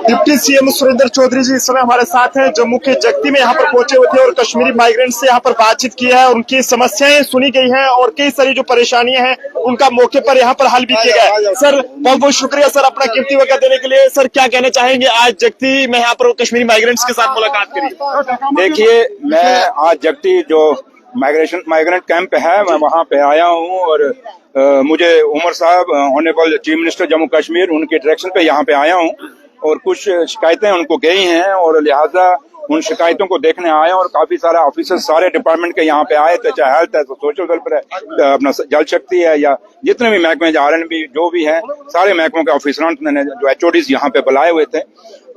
Deputy CM Surendra Chaudhary जी इस समय हमारे साथ हैं। जम्मू के जगती में यहाँ पर पहुंचे हुए थे और कश्मीरी माइग्रेंट से यहाँ पर बातचीत की है। उनकी समस्याएं सुनी गई हैं और कई सारी जो परेशानियां हैं उनका मौके पर यहाँ पर हल भी किया गया। सर बहुत बहुत शुक्रिया सर अपना कीमती वक्त देने के लिए। सर क्या कहना चाहेंगे, आज जगती में यहाँ पर कश्मीरी माइग्रेंट्स के साथ मुलाकात करी? देखिए, मैं आज जगती जो माइग्रेंट कैंप है मैं वहाँ पे आया हूँ और मुझे उमर साहब honourable chief minister Jammu Kashmir उनके डायरेक्शन पे यहाँ पे आया हूँ और कुछ शिकायतें उनको गई हैं और लिहाजा उन शिकायतों को देखने आए और काफी सारे ऑफिसर सारे डिपार्टमेंट के यहाँ पे आए थे, चाहे हेल्थ है तो सोशल वेलफेयर है, अपना जल शक्ति है या जितने भी महकमे RNB जो भी है सारे महकमों के ऑफिसरान ने जो HODs यहाँ पे बुलाए हुए थे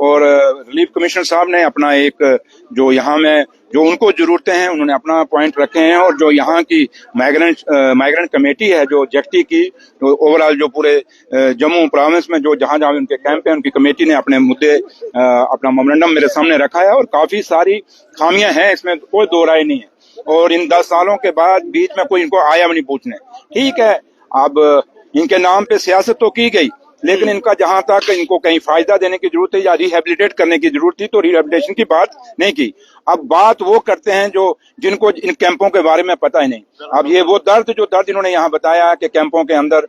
और रिलीफ कमिश्नर साहब ने अपना एक जो यहाँ में जो उनको जरूरतें हैं उन्होंने अपना पॉइंट रखे हैं और जो यहाँ की माइग्रेंट कमेटी है जो जगती की ओवरऑल जो पूरे जम्मू प्रोविंस में जो जहाँ जहाँ उनके कैंप है उनकी कमेटी ने अपने मुद्दे अपना मेमोरेंडम मेरे सामने रखा है और काफी सारी खामियां हैं, इसमें कोई दो राय नहीं है। और इन 10 सालों के बाद बीच में कोई इनको आया भी नहीं पूछने। ठीक है, अब इनके नाम पे सियासत तो की गई लेकिन इनका जहां तक इनको कहीं फायदा देने की जरूरत है या रिहेबिलिटेट करने की जरूरत थी तो रिहेबिलिटेशन की बात नहीं की। अब बात वो करते हैं जो जिनको इन कैंपों के बारे में पता ही नहीं। अब ये वो जो दर्द इन्होंने यहाँ बताया कि कैंपों के अंदर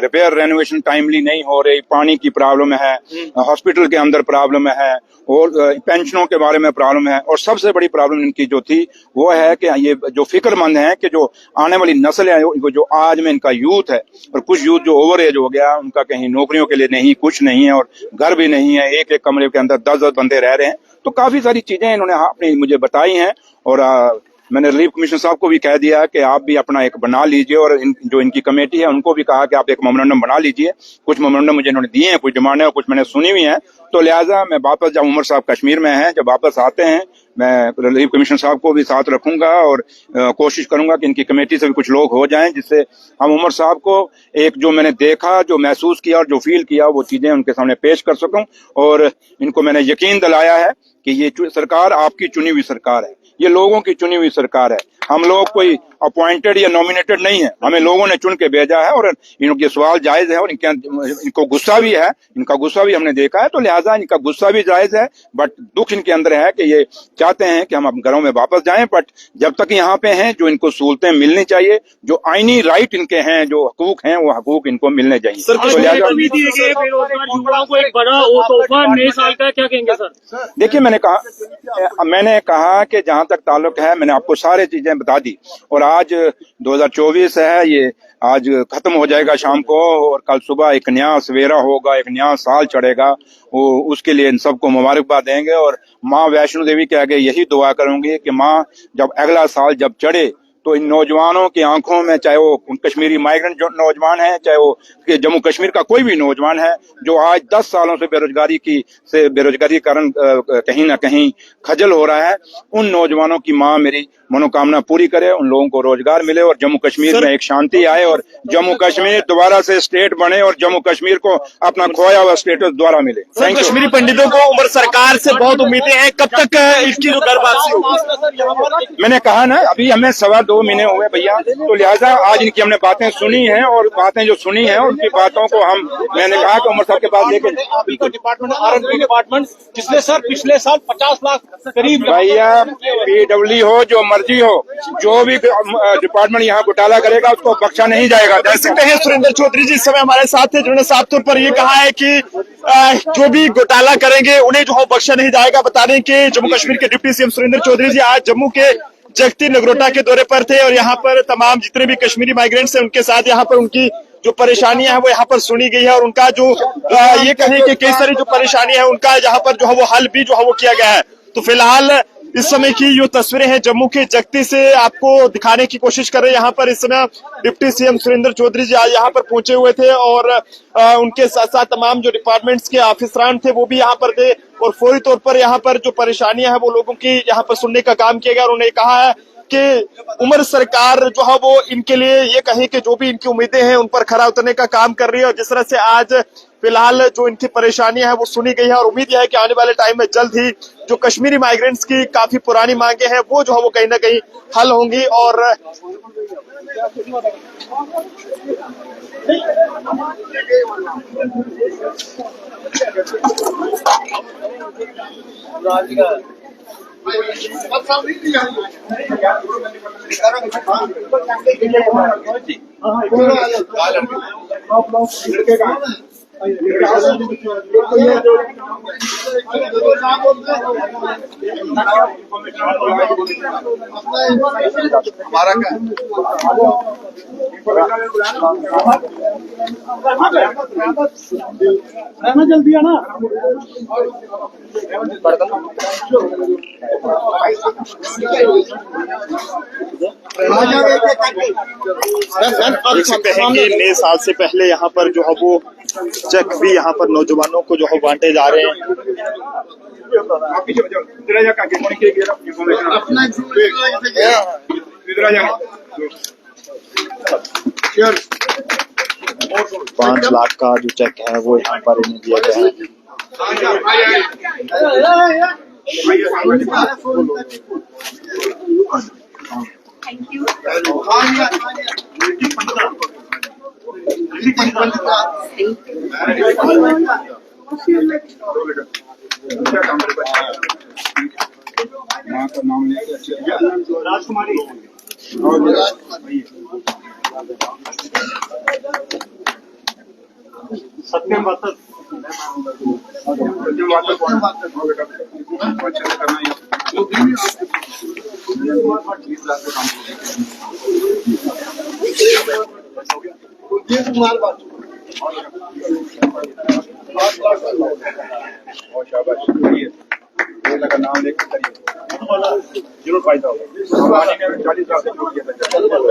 रिपेयर रेनोवेशन टाइमली नहीं हो रही, पानी की प्रॉब्लम है, हॉस्पिटल के अंदर प्रॉब्लम है और पेंशनों के बारे में प्रॉब्लम है और सबसे बड़ी प्रॉब्लम इनकी जो थी वो है कि ये जो फिक्रमंद है कि जो आने वाली नस्ल है जो आज में इनका यूथ है और कुछ यूथ जो ओवर एज हो गया उनका कहीं नौकरियों के लिए नहीं, कुछ नहीं है और घर भी नहीं है, एक एक कमरे के अंदर 10-10 बंदे रह रहे हैं। तो काफी सारी चीजें इन्होंने अपनी मुझे बताई हैं और मैंने रिलीफ कमिश्नर साहब को भी कह दिया कि आप भी अपना एक बना लीजिए और जो इनकी कमेटी है उनको भी कहा कि आप एक मेमोरेंडम बना लीजिए। कुछ मेमोरेंडम मुझे इन्होंने दिए हैं, कुछ डिमांड है और कुछ मैंने सुनी हुई है। तो लिहाजा मैं वापस जब उमर साहब कश्मीर में हैं, जब वापस आते हैं मैं रिलीफ कमिश्नर साहब को भी साथ रखूंगा और कोशिश करूंगा कि इनकी कमेटी से भी कुछ लोग हो जाएं जिससे हम उमर साहब को एक जो मैंने देखा, जो महसूस किया और जो फील किया वो चीजें उनके सामने पेश कर सकूं। और इनको मैंने यकीन दिलाया है कि ये सरकार आपकी चुनी हुई सरकार है, ये लोगों की चुनी हुई सरकार है। हम लोग कोई अपॉइंटेड या नॉमिनेटेड नहीं है, हमें लोगों ने चुन के भेजा है और इनके सवाल जायज है और इनको गुस्सा भी है, इनका गुस्सा भी हमने देखा है। तो लिहाजा इनका गुस्सा भी जायज है बट दुख इनके अंदर है कि ये चाहते हैं कि हम अपने घरों में वापस जाएं। बट जब तक यहाँ पे हैं जो इनको सहूलतें मिलनी चाहिए, जो आईनी राइट इनके हैं, जो हकूक हैं वो हकूक इनको मिलने चाहिए। तो लिहाजा क्या कहेंगे सर? देखिए, मैंने कहा कि जहां तक ताल्लुक है मैंने आपको सारी चीजें बता दी और आज 2024 है, ये आज खत्म हो जाएगा शाम को और कल सुबह एक नया सवेरा होगा, एक नया साल चढ़ेगा। वो उसके लिए इन सबको मुबारकबाद देंगे और माँ वैष्णो देवी के आगे यही दुआ करूंगी कि माँ जब अगला साल जब चढ़े तो इन नौजवानों की आंखों में, चाहे वो कश्मीरी माइग्रेंट जो नौजवान है, चाहे वो जम्मू कश्मीर का कोई भी नौजवान है जो आज 10 सालों से बेरोजगारी के कारण कहीं ना कहीं खजल हो रहा है, उन नौजवानों की माँ मेरी मनोकामना पूरी करे, उन लोगों को रोजगार मिले और जम्मू कश्मीर में एक शांति आए और जम्मू कश्मीर दोबारा से स्टेट बने और जम्मू कश्मीर को अपना खोया हुआ स्टेटस दोबारा मिले। कश्मीरी पंडितों को उमर सरकार से बहुत उम्मीदें हैं, कब तक इसकी जो घर वापसी होगी? मैंने कहा ना, अभी हमें 2.25 महीने हुए भैया, तो लिहाजा आज इनकी हमने बातें सुनी हैं और बातें जो सुनी हैं उनकी बातों को मैंने कहा कि उमर साहब के पास लेकर डिपार्टमेंट पिछले साल 50 लाख करीब भैया PW हो जो मर्जी हो, जो भी डिपार्टमेंट यहाँ घोटाला करेगा उसको बख्शा नहीं जाएगा। देख सकते हैं सुरेंद्र चौधरी जी इस समय हमारे साथ थे जिन्होंने साफ तौर पर ये कहा है कि जो भी घोटाला करेंगे उन्हें जो है बख्शा नहीं जाएगा। बता दें कि जम्मू कश्मीर के डिप्टी सीएम सुरेंद्र चौधरी जी आज जम्मू के जगती नगरोटा के दौरे पर थे और यहाँ पर तमाम जितने भी कश्मीरी माइग्रेंट्स हैं उनके साथ यहाँ पर उनकी जो परेशानियां हैं वो यहाँ पर सुनी गई है और उनका जो ये कहें कि कई सारी जो परेशानियां हैं उनका यहाँ पर जो है वो हल भी जो है वो किया गया है। तो फिलहाल इस समय की जो तस्वीरें हैं जम्मू के जगती से आपको दिखाने की कोशिश कर रहे हैं। यहाँ पर इस समय डिप्टी सीएम सुरेंद्र चौधरी जी आज यहाँ पर पहुंचे हुए थे और उनके साथ साथ तमाम जो डिपार्टमेंट्स के ऑफिसरान थे वो भी यहाँ पर थे और फौरी तौर पर यहाँ पर जो परेशानियां हैं वो लोगों की यहाँ पर सुनने का काम किया गया और उन्होंने कहा है कि उमर सरकार जो है वो इनके लिए ये कहे कि जो भी इनकी उम्मीदें हैं उन पर खरा उतरने का काम कर रही है। और जिस तरह से आज फिलहाल जो इनकी परेशानियां हैं वो सुनी गई है और उम्मीद यह है कि आने वाले टाइम में जल्द ही जो कश्मीरी माइग्रेंट्स की काफी पुरानी मांगे हैं वो जो है वो कहीं ना कहीं हल होंगी। और रहना जल्दी आना। देख सकते हैं कि नए साल से पहले यहाँ पर जो है वो चेक भी यहाँ पर नौजवानों को जो है बांटे जा रहे हैं। पांच लाख का जो चेक है वो यहाँ पर इन्हें दिया गया है। Thank you. माँ का नाम लेके राजकुमारी सत्यम वातक का नाम लेके जरूर फायदा होगा। 40,000 से शुरू किया था 40,000